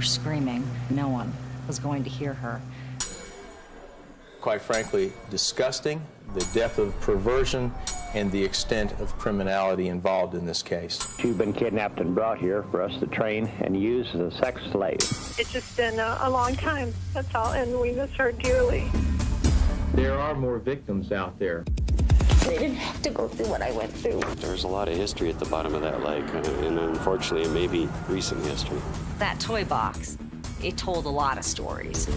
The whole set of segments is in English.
screaming. No one was going to hear her. Quite frankly, disgusting, the depth of perversion and the extent of criminality involved in this case. She's been kidnapped and brought here for us to train and use as a sex slave. It's just been a long time, that's all, and we miss her dearly. There are more victims out there. They didn't have to go through what I went through. There's a lot of history at the bottom of that lake, and unfortunately, it may be recent history. That toy box, it told a lot of stories.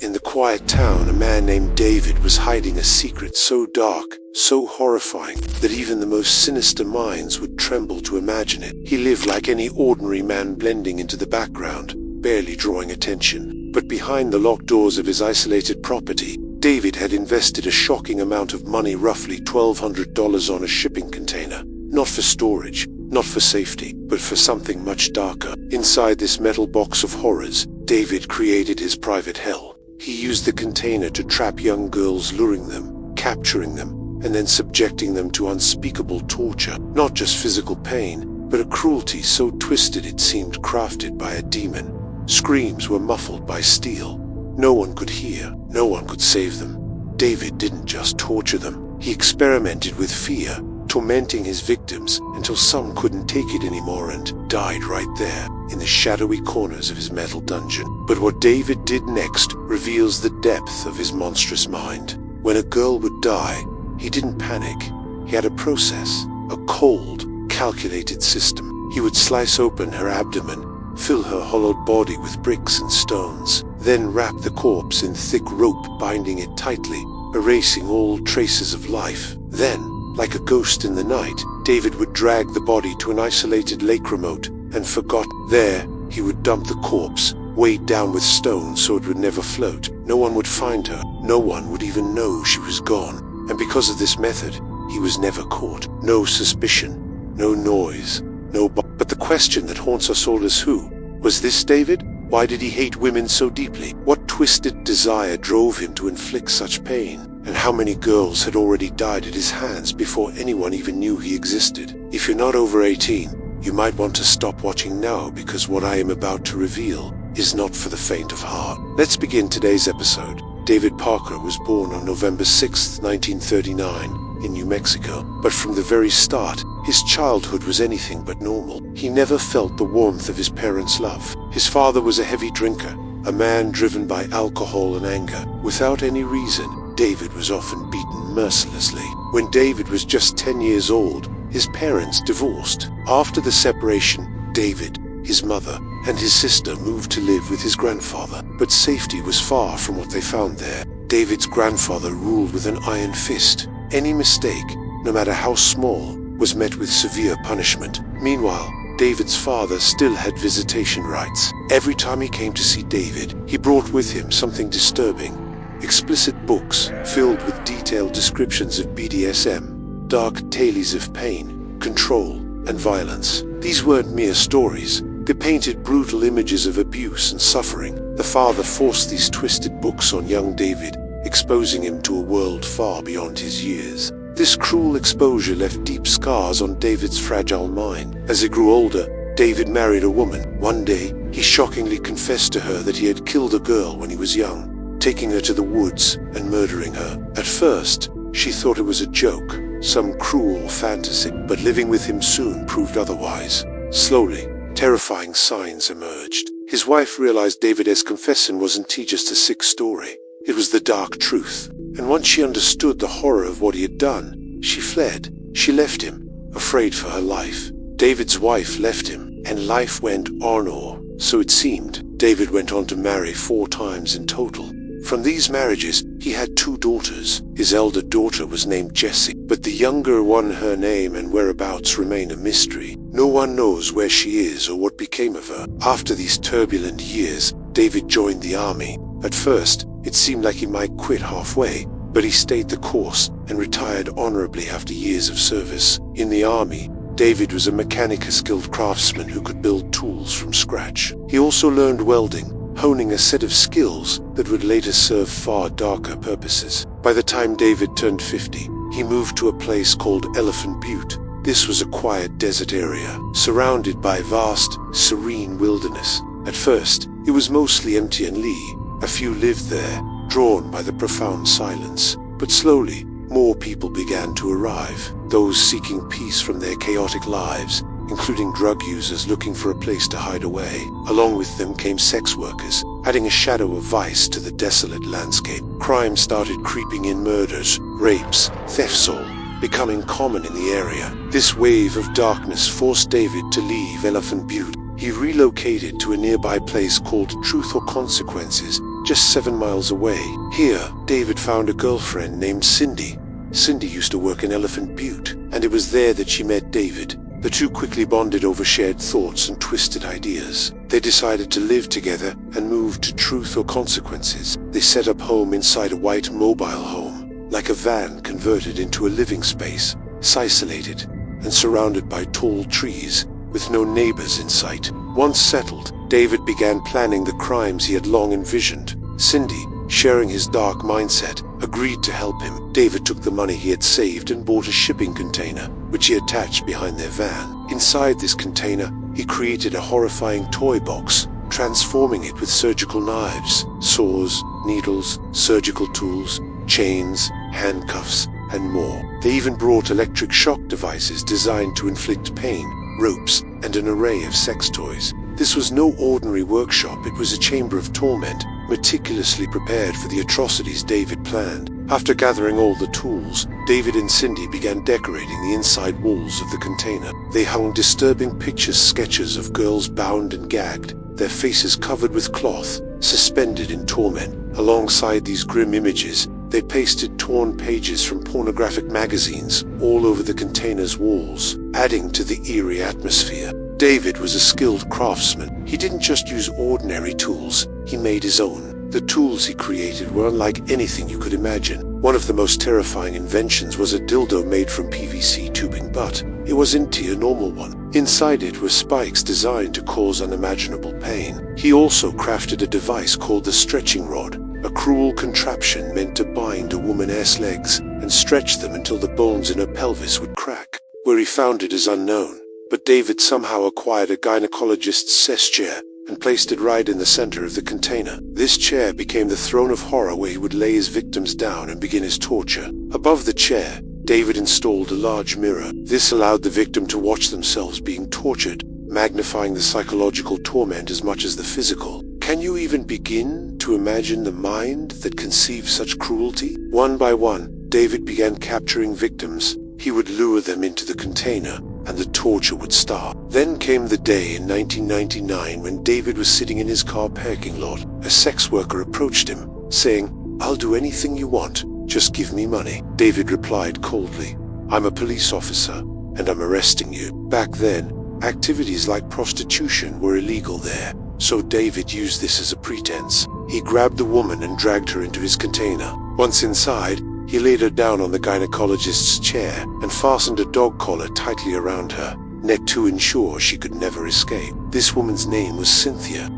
In the quiet town, a man named David was hiding a secret so dark, so horrifying, that even the most sinister minds would tremble to imagine it. He lived like any ordinary man, blending into the background, barely drawing attention. But behind the locked doors of his isolated property, David had invested a shocking amount of money, roughly $1,200 on a shipping container. Not for storage, not for safety, but for something much darker. Inside this metal box of horrors, David created his private hell. He used the container to trap young girls, luring them, capturing them, and then subjecting them to unspeakable torture. Not just physical pain, but a cruelty so twisted it seemed crafted by a demon. Screams were muffled by steel. No one could hear, no one could save them. David didn't just torture them, he experimented with fear, tormenting his victims until some couldn't take it anymore and died right there in the shadowy corners of his metal dungeon. But what David did next reveals the depth of his monstrous mind. When a girl would die, he didn't panic. He had a process, a cold, calculated system. He would slice open her abdomen, fill her hollowed body with bricks and stones, then wrap the corpse in thick rope, binding it tightly, erasing all traces of life. Then, like a ghost in the night, David would drag the body to an isolated lake remote and forgot. There, he would dump the corpse, weighed down with stones so it would never float. No one would find her. No one would even know she was gone. And because of this method, he was never caught. No suspicion, no noise, but the question that haunts us all is who? Was this David? Why did he hate women so deeply? What twisted desire drove him to inflict such pain? And how many girls had already died at his hands before anyone even knew he existed? If you're not over 18, you might want to stop watching now, because what I am about to reveal is not for the faint of heart. Let's begin today's episode. David Parker was born on November 6, 1939, in New Mexico, but from the very start, his childhood was anything but normal. He never felt the warmth of his parents' love. His father was a heavy drinker, a man driven by alcohol and anger. Without any reason, David was often beaten mercilessly. When David was just 10 years old, his parents divorced. After the separation, David, his mother, and his sister moved to live with his grandfather, but safety was far from what they found there. David's grandfather ruled with an iron fist. Any mistake, no matter how small, was met with severe punishment. Meanwhile, David's father still had visitation rights. Every time he came to see David, he brought with him something disturbing. Explicit books filled with detailed descriptions of BDSM, dark tales of pain, control, and violence. These weren't mere stories. They painted brutal images of abuse and suffering. The father forced these twisted books on young David, exposing him to a world far beyond his years. This cruel exposure left deep scars on David's fragile mind. As he grew older, David married a woman. One day, he shockingly confessed to her that he had killed a girl when he was young, taking her to the woods and murdering her. At first, she thought it was a joke, some cruel fantasy, but living with him soon proved otherwise. Slowly, terrifying signs emerged. His wife realized David's confession wasn't just a sick story. It was the dark truth. And once she understood the horror of what he had done, she fled. She left him, afraid for her life. David's wife left him, and life went on, or so it seemed. David went on to marry 4 times in total. From these marriages, he had 2 daughters. His elder daughter was named Jessie, but the younger one, her name and whereabouts remain a mystery. No one knows where she is or what became of her. After these turbulent years, David joined the army. At first, it seemed like he might quit halfway, but he stayed the course and retired honorably after years of service. In the army, David was a mechanic, a skilled craftsman who could build tools from scratch. He also learned welding, honing a set of skills that would later serve far darker purposes. By the time David turned 50, he moved to a place called Elephant Butte, This was a quiet desert area, surrounded by vast, serene wilderness. At first, it was mostly empty and Lee. A few lived there, drawn by the profound silence. But slowly, more people began to arrive, those seeking peace from their chaotic lives, including drug users looking for a place to hide away. Along with them came sex workers, adding a shadow of vice to the desolate landscape. Crime started creeping in: murders, rapes, thefts, all becoming common in the area. This wave of darkness forced David to leave Elephant Butte. He relocated to a nearby place called Truth or Consequences, just 7 miles away. Here, David found a girlfriend named Cindy. Cindy used to work in Elephant Butte, and it was there that she met David. The two quickly bonded over shared thoughts and twisted ideas. They decided to live together and moved to Truth or Consequences. They set up home inside a white mobile home, like a van converted into a living space, isolated and surrounded by tall trees, with no neighbors in sight. Once settled, David began planning the crimes he had long envisioned. Cindy, sharing his dark mindset, agreed to help him. David took the money he had saved and bought a shipping container, which he attached behind their van. Inside this container, he created a horrifying toy box, transforming it with surgical knives, saws, needles, surgical tools, chains, handcuffs, and more. They even brought electric shock devices designed to inflict pain, ropes, and an array of sex toys. This was no ordinary workshop. It was a chamber of torment, meticulously prepared for the atrocities David planned. After gathering all the tools, David and Cindy began decorating the inside walls of the container. They hung disturbing picture sketches of girls bound and gagged, their faces covered with cloth, suspended in torment. Alongside these grim images, they pasted torn pages from pornographic magazines all over the container's walls, adding to the eerie atmosphere. David was a skilled craftsman. He didn't just use ordinary tools, he made his own. The tools he created were unlike anything you could imagine. One of the most terrifying inventions was a dildo made from PVC tubing, but it wasn't a normal one. Inside it were spikes designed to cause unimaginable pain. He also crafted a device called the stretching rod, a cruel contraption meant to bind a woman's legs and stretch them until the bones in her pelvis would crack. Where he found it is unknown, but David somehow acquired a gynecologist's sex chair and placed it right in the center of the container. This chair became the throne of horror where he would lay his victims down and begin his torture. Above the chair, David installed a large mirror. This allowed the victim to watch themselves being tortured, magnifying the psychological torment as much as the physical. Can you even begin to imagine the mind that conceives such cruelty? One by one, David began capturing victims. He would lure them into the container, and the torture would start. Then came the day in 1999 when David was sitting in his car parking lot. A sex worker approached him, saying, "I'll do anything you want, just give me money." David replied coldly, "I'm a police officer, and I'm arresting you." Back then, activities like prostitution were illegal there, so David used this as a pretense. He grabbed the woman and dragged her into his container. Once inside, he laid her down on the gynecologist's chair and fastened a dog collar tightly around her neck to ensure she could never escape. This woman's name was Cynthia.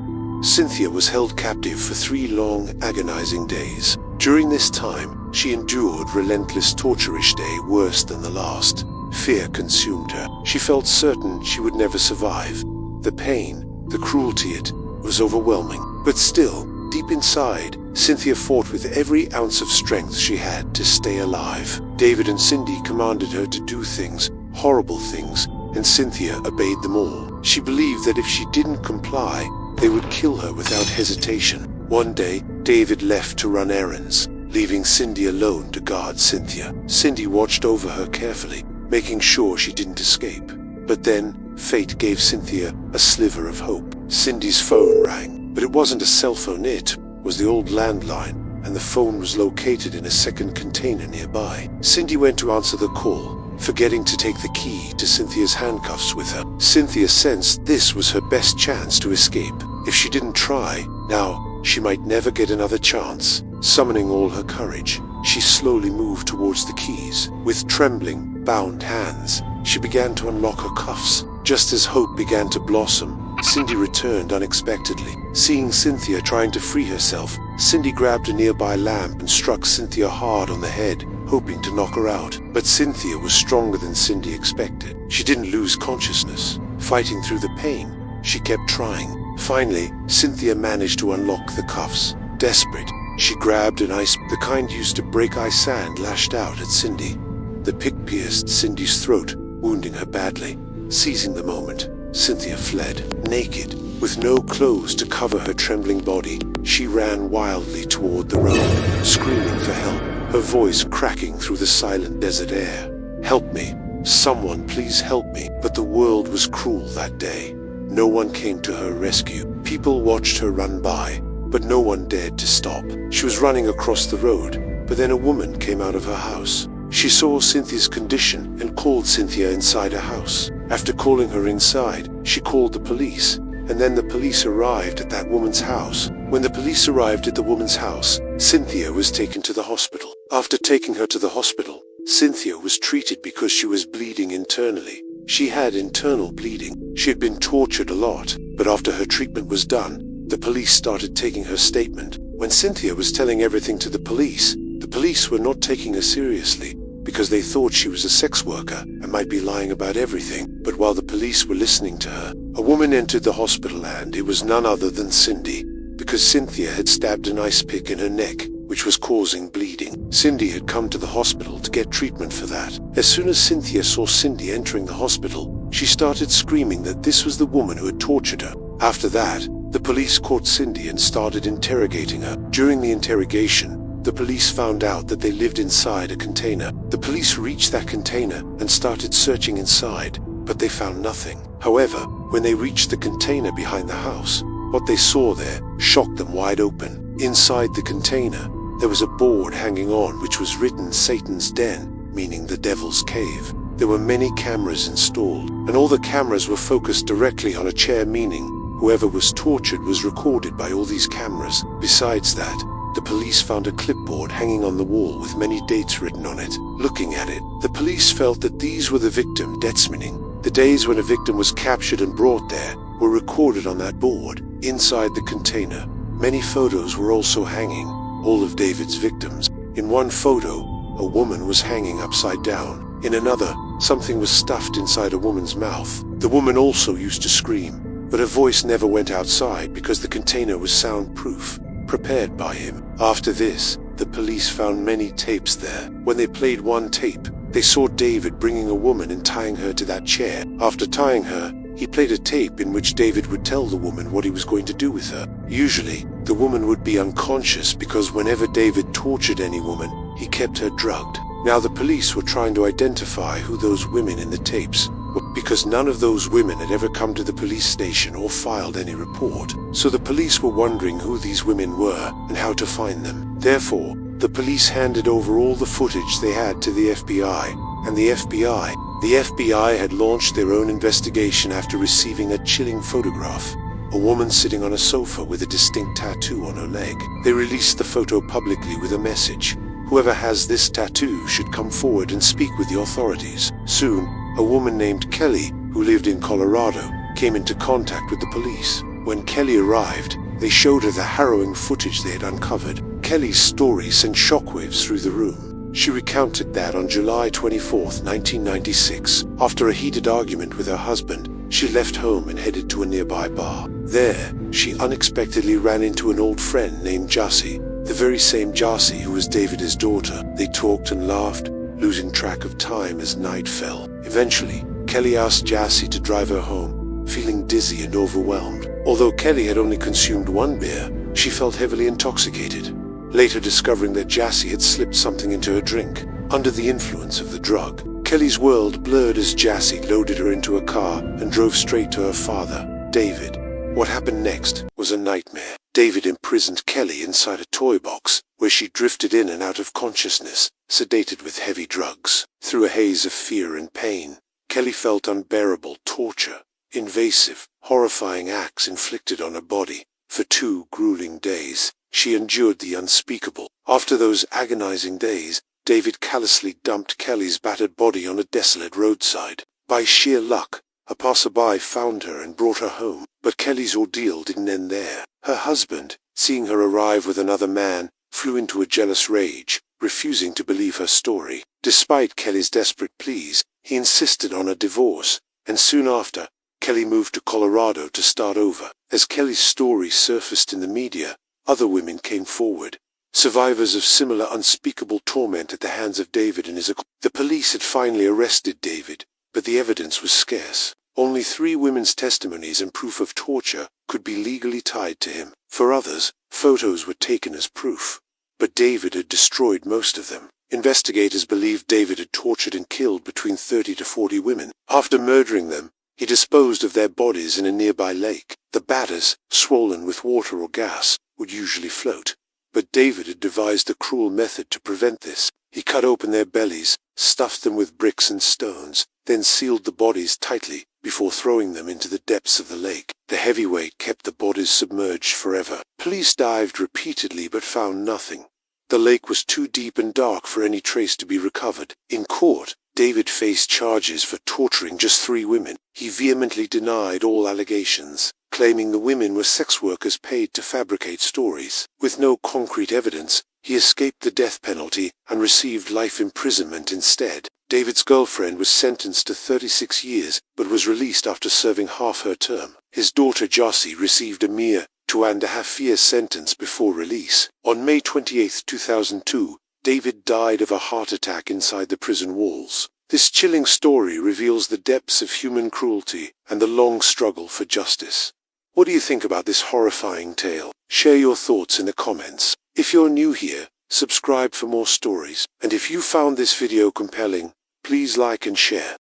Cynthia was held captive for 3 long, agonizing days. During this time, she endured relentless torture each day worse than the last. Fear consumed her. She felt certain she would never survive. The pain, the cruelty, it was overwhelming. But still, deep inside, Cynthia fought with every ounce of strength she had to stay alive. David and Cindy commanded her to do things, horrible things, and Cynthia obeyed them all. She believed that if she didn't comply, they would kill her without hesitation. One day, David left to run errands, leaving Cindy alone to guard Cynthia. Cindy watched over her carefully, making sure she didn't escape. But then, fate gave Cynthia a sliver of hope. Cindy's phone rang, but it wasn't a cell phone, it was the old landline, and the phone was located in a second container nearby. Cindy went to answer the call, forgetting to take the key to Cynthia's handcuffs with her. Cynthia sensed this was her best chance to escape. If she didn't try, now she might never get another chance. Summoning all her courage, she slowly moved towards the keys. With trembling, bound hands, she began to unlock her cuffs. Just as hope began to blossom, Cindy returned unexpectedly. Seeing Cynthia trying to free herself, Cindy grabbed a nearby lamp and struck Cynthia hard on the head, hoping to knock her out. But Cynthia was stronger than Cindy expected. She didn't lose consciousness. Fighting through the pain, she kept trying. Finally, Cynthia managed to unlock the cuffs. Desperate, she grabbed an ice, the kind used to break ice sand, lashed out at Cindy. The pick pierced Cindy's throat, wounding her badly. Seizing the moment, Cynthia fled. Naked, with no clothes to cover her trembling body, she ran wildly toward the road, screaming for help, her voice cracking through the silent desert air. Help me. Someone please help me. But the world was cruel that day. No one came to her rescue. People watched her run by, but no one dared to stop. She was running across the road, but then a woman came out of her house. She saw Cynthia's condition and called Cynthia inside her house. After calling her inside, she called the police, and then the police arrived at that woman's house. When the police arrived at the woman's house, Cynthia was taken to the hospital. After taking her to the hospital, Cynthia was treated because she was bleeding internally. She had internal bleeding. She had been tortured a lot, but after her treatment was done, the police started taking her statement. When Cynthia was telling everything to the police were not taking her seriously because they thought she was a sex worker and might be lying about everything. But while the police were listening to her, a woman entered the hospital, and it was none other than Cindy, because Cynthia had stabbed an ice pick in her neck, which was causing bleeding. Cindy had come to the hospital to get treatment for that. As soon as Cynthia saw Cindy entering the hospital, she started screaming that this was the woman who had tortured her. After that, the police caught Cindy and started interrogating her. During the interrogation, the police found out that they lived inside a container. The police reached that container and started searching inside, but they found nothing. However, when they reached the container behind the house, what they saw there shocked them wide open. Inside the container, there was a board hanging on which was written Satan's Den, meaning the devil's cave. There were many cameras installed, and all the cameras were focused directly on a chair, meaning whoever was tortured was recorded by all these cameras. Besides that, the police found a clipboard hanging on the wall with many dates written on it. Looking at it, the police felt that these were the victim dates, meaning the days when a victim was captured and brought there were recorded on that board. Inside the container, many photos were also hanging, all of David's victims. In one photo, a woman was hanging upside down. In another, something was stuffed inside a woman's mouth. The woman also used to scream, but her voice never went outside because the container was soundproof, prepared by him. After this, the police found many tapes there. When they played one tape, they saw David bringing a woman and tying her to that chair. After tying her, he played a tape in which David would tell the woman what he was going to do with her. Usually, the woman would be unconscious because whenever David tortured any woman, he kept her drugged. Now the police were trying to identify who those women in the tapes were, because none of those women had ever come to the police station or filed any report. So the police were wondering who these women were and how to find them. Therefore, the police handed over all the footage they had to the FBI, and the FBI had launched their own investigation after receiving a chilling photograph. A woman sitting on a sofa with a distinct tattoo on her leg. They released the photo publicly with a message. Whoever has this tattoo should come forward and speak with the authorities. Soon, a woman named Kelly, who lived in Colorado, came into contact with the police. When Kelly arrived, they showed her the harrowing footage they had uncovered. Kelly's story sent shockwaves through the room. She recounted that on July 24, 1996, after a heated argument with her husband, she left home and headed to a nearby bar. There, she unexpectedly ran into an old friend named Jassy, the very same Jassy who was David's daughter. They talked and laughed, losing track of time as night fell. Eventually, Kelly asked Jassy to drive her home, feeling dizzy and overwhelmed. Although Kelly had only consumed one beer, she felt heavily intoxicated, later discovering that Jassy had slipped something into her drink. Under the influence of the drug, Kelly's world blurred as Jassy loaded her into a car and drove straight to her father, David. What happened next was a nightmare. David imprisoned Kelly inside a toy box, where she drifted in and out of consciousness, sedated with heavy drugs. Through a haze of fear and pain, Kelly felt unbearable torture, invasive, horrifying acts inflicted on her body. For 2 grueling days, she endured the unspeakable. After those agonizing days, David callously dumped Kelly's battered body on a desolate roadside. By sheer luck, a passerby found her and brought her home. But Kelly's ordeal didn't end there. Her husband, seeing her arrive with another man, flew into a jealous rage, refusing to believe her story. Despite Kelly's desperate pleas, he insisted on a divorce, and soon after, Kelly moved to Colorado to start over. As Kelly's story surfaced in the media, other women came forward, survivors of similar unspeakable torment at the hands of David and his accomplices. The police had finally arrested David, but the evidence was scarce. Only 3 women's testimonies and proof of torture could be legally tied to him. For others, photos were taken as proof, but David had destroyed most of them. Investigators believed David had tortured and killed between 30 to 40 women. After murdering them, he disposed of their bodies in a nearby lake. The batters, swollen with water or gas, would usually float. But David had devised a cruel method to prevent this. He cut open their bellies, stuffed them with bricks and stones, then sealed the bodies tightly before throwing them into the depths of the lake. The heavy weight kept the bodies submerged forever. Police dived repeatedly but found nothing. The lake was too deep and dark for any trace to be recovered. In court, David faced charges for torturing just 3 women. He vehemently denied all allegations, claiming the women were sex workers paid to fabricate stories. With no concrete evidence, he escaped the death penalty and received life imprisonment instead. David's girlfriend was sentenced to 36 years, but was released after serving half her term. His daughter Josie received a mere 2.5-year sentence before release. On May 28, 2002, David died of a heart attack inside the prison walls. This chilling story reveals the depths of human cruelty and the long struggle for justice. What do you think about this horrifying tale? Share your thoughts in the comments. If you're new here, subscribe for more stories. And if you found this video compelling, please like and share.